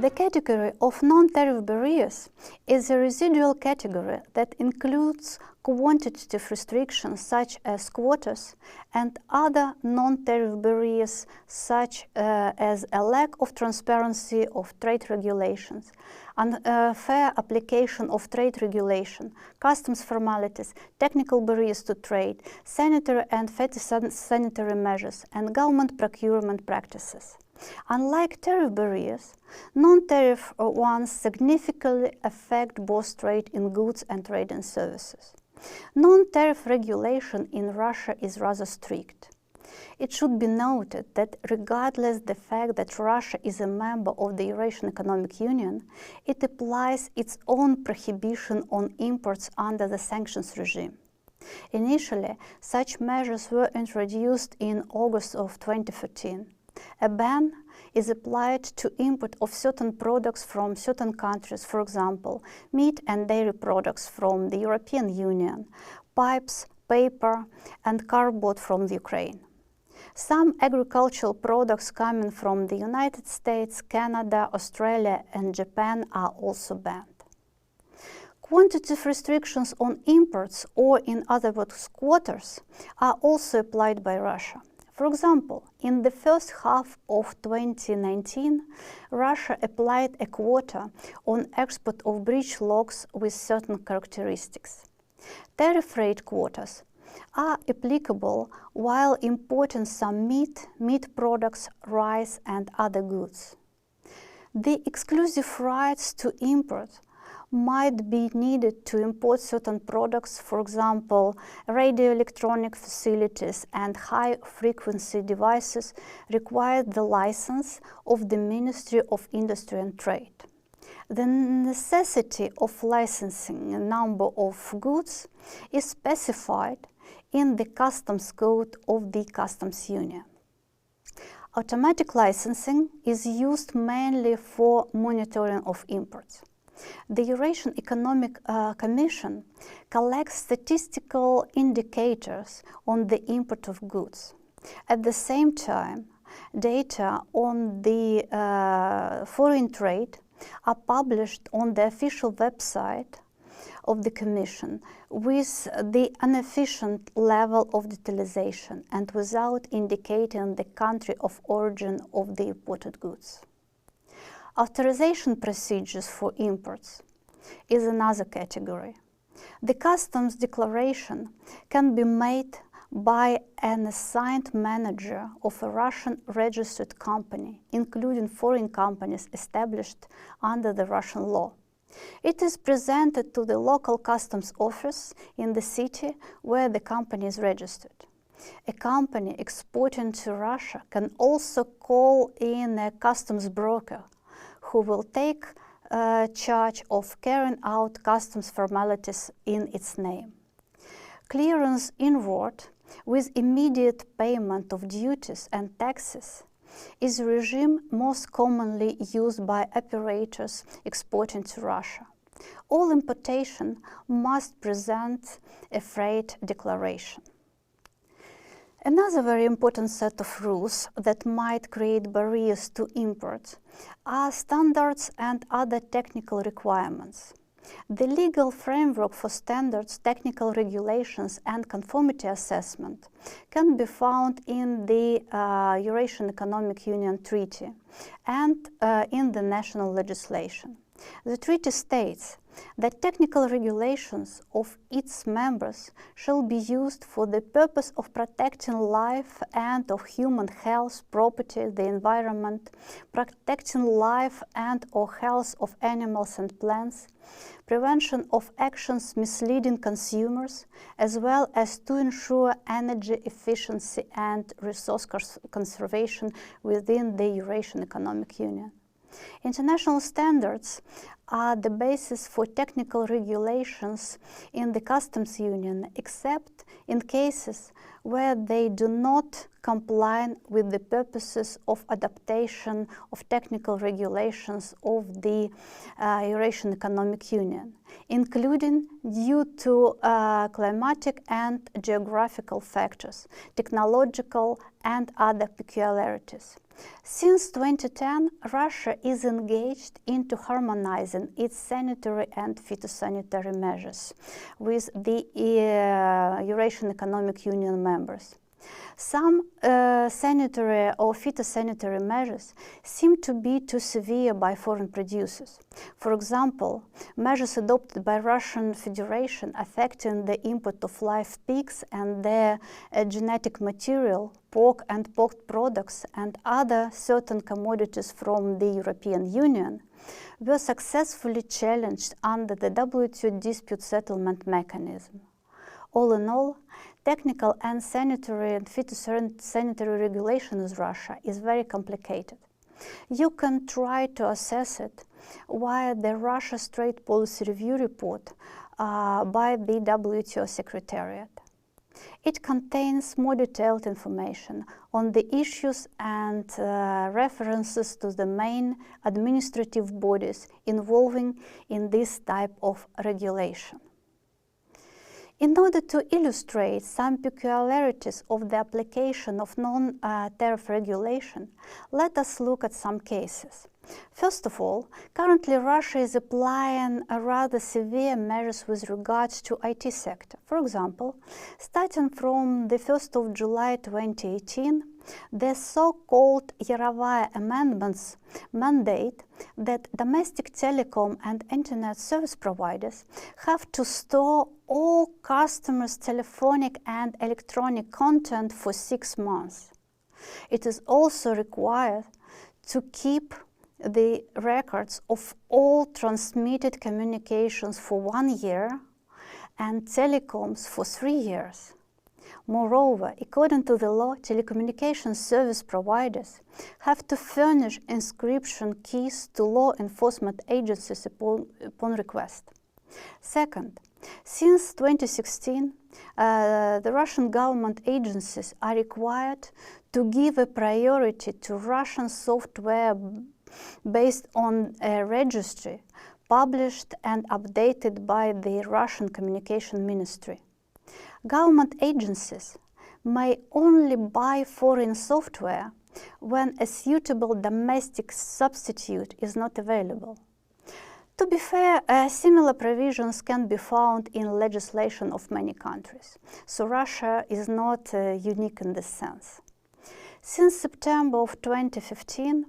The category of non-tariff barriers is a residual category that includes quantitative restrictions such as quotas and other non-tariff barriers such as a lack of transparency of trade regulations, unfair application of trade regulation, customs formalities, technical barriers to trade, sanitary and phytosanitary measures, and government procurement practices. Unlike tariff barriers, non-tariff ones significantly affect both trade in goods and trade in services. Non-tariff regulation in Russia is rather strict. It should be noted that regardless of the fact that Russia is a member of the Eurasian Economic Union, it applies its own prohibition on imports under the sanctions regime. Initially, such measures were introduced in August of 2014. A ban is applied to import of certain products from certain countries, for example, meat and dairy products from the European Union, pipes, paper, and cardboard from the Ukraine. Some agricultural products coming from the United States, Canada, Australia, and Japan are also banned. Quantitative restrictions on imports, or in other words, quotas, are also applied by Russia. For example, in the first half of 2019, Russia applied a quota on export of breech logs with certain characteristics. Tariff rate quotas are applicable while importing some meat products, rice, and other goods. The exclusive rights to import might be needed to import certain products, for example, radio electronic facilities and high-frequency devices require the license of the Ministry of Industry and Trade. The necessity of licensing a number of goods is specified in the Customs Code of the Customs Union. Automatic licensing is used mainly for monitoring of imports. The Eurasian Economic Commission collects statistical indicators on the import of goods. At the same time, data on the foreign trade are published on the official website of the Commission with the inefficient level of detailization and without indicating the country of origin of the imported goods. Authorization procedures for imports is another category. The customs declaration can be made by an assigned manager of a Russian registered company, including foreign companies established under the Russian law. It is presented to the local customs office in the city where the company is registered. A company exporting to Russia can also call in a customs broker who will take charge of carrying out customs formalities in its name. Clearance inward with immediate payment of duties and taxes is a regime most commonly used by operators exporting to Russia. All importation must present a freight declaration. Another very important set of rules that might create barriers to import are standards and other technical requirements. The legal framework for standards, technical regulations, and conformity assessment can be found in the Eurasian Economic Union Treaty and in the national legislation. The treaty states that technical regulations of its members shall be used for the purpose of protecting life and of human health, property, the environment, protecting life and or health of animals and plants, prevention of actions misleading consumers, as well as to ensure energy efficiency and resource conservation within the Eurasian Economic Union. International standards are the basis for technical regulations in the customs union, except in cases where they do not comply with the purposes of adaptation of technical regulations of the Eurasian Economic Union, including due to climatic and geographical factors, technological and other peculiarities. Since 2010, Russia is engaged into harmonizing its sanitary and phytosanitary measures with the Eurasian Economic Union members. Some sanitary or phytosanitary measures seem to be too severe by foreign producers. For example, measures adopted by Russian Federation affecting the import of live pigs and their genetic material, pork and pork products, and other certain commodities from the European Union were successfully challenged under the WTO dispute settlement mechanism. All in all, technical and sanitary and phytosanitary regulation in Russia is very complicated. You can try to assess it via the Russia Trade Policy Review report by the WTO Secretariat. It contains more detailed information on the issues and references to the main administrative bodies involving in this type of regulation. In order to illustrate some peculiarities of the application of non-tariff regulation, let us look at some cases. First of all, currently Russia is applying rather severe measures with regards to IT sector. For example, starting from the 1st of July 2018, the so-called Yarovaya amendments mandate that domestic telecom and internet service providers have to store all customers' telephonic and electronic content for 6 months. It is also required to keep the records of all transmitted communications for 1 year and telecoms for 3 years. Moreover, according to the law, telecommunications service providers have to furnish encryption keys to law enforcement agencies upon request. Second, since 2016, the Russian government agencies are required to give a priority to Russian software based on a registry published and updated by the Russian Communication Ministry. Government agencies may only buy foreign software when a suitable domestic substitute is not available. To be fair, similar provisions can be found in legislation of many countries, so Russia is not unique in this sense. Since September of 2015,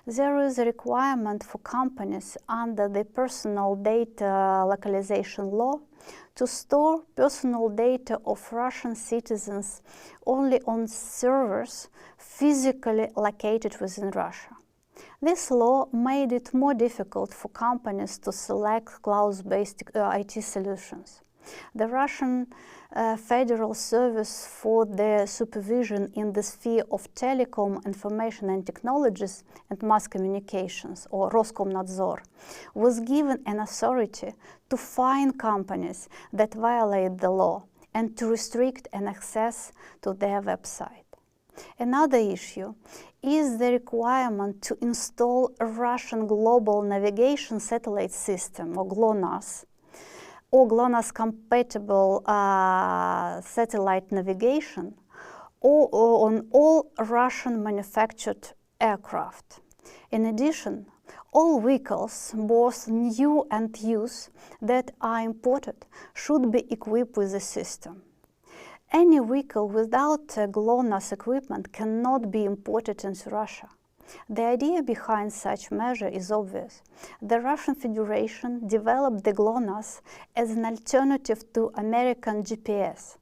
there is a requirement for companies under the Personal Data Localization Law to store personal data of Russian citizens only on servers physically located within Russia. This law made it more difficult for companies to select cloud-based IT solutions. The Russian Federal Service for the Supervision in the Sphere of Telecom, Information and Technologies and Mass Communications, or Roskomnadzor, was given an authority to fine companies that violate the law and to restrict an access to their website. Another issue is the requirement to install a Russian Global Navigation Satellite System, or GLONASS, or GLONASS-compatible satellite navigation, or on all Russian-manufactured aircraft. In addition, all vehicles, both new and used, that are imported should be equipped with the system. Any vehicle without GLONASS equipment cannot be imported into Russia. The idea behind such measure is obvious. The Russian Federation developed the GLONASS as an alternative to American GPS,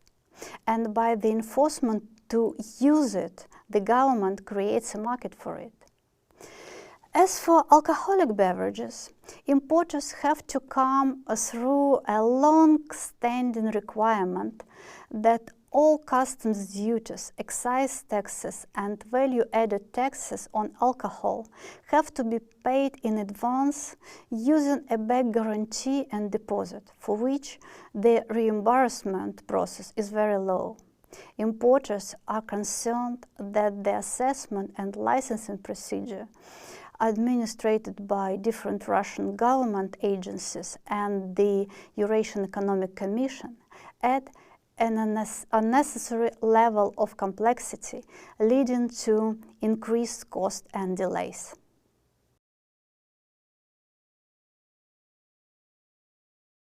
and by the enforcement to use it, the government creates a market for it. As for alcoholic beverages, importers have to come through a long-standing requirement that all customs duties, excise taxes, and value-added taxes on alcohol have to be paid in advance using a back guarantee and deposit, for which the reimbursement process is very low. Importers are concerned that the assessment and licensing procedure administered by different Russian government agencies and the Eurasian Economic Commission add an unnecessary level of complexity, leading to increased cost and delays.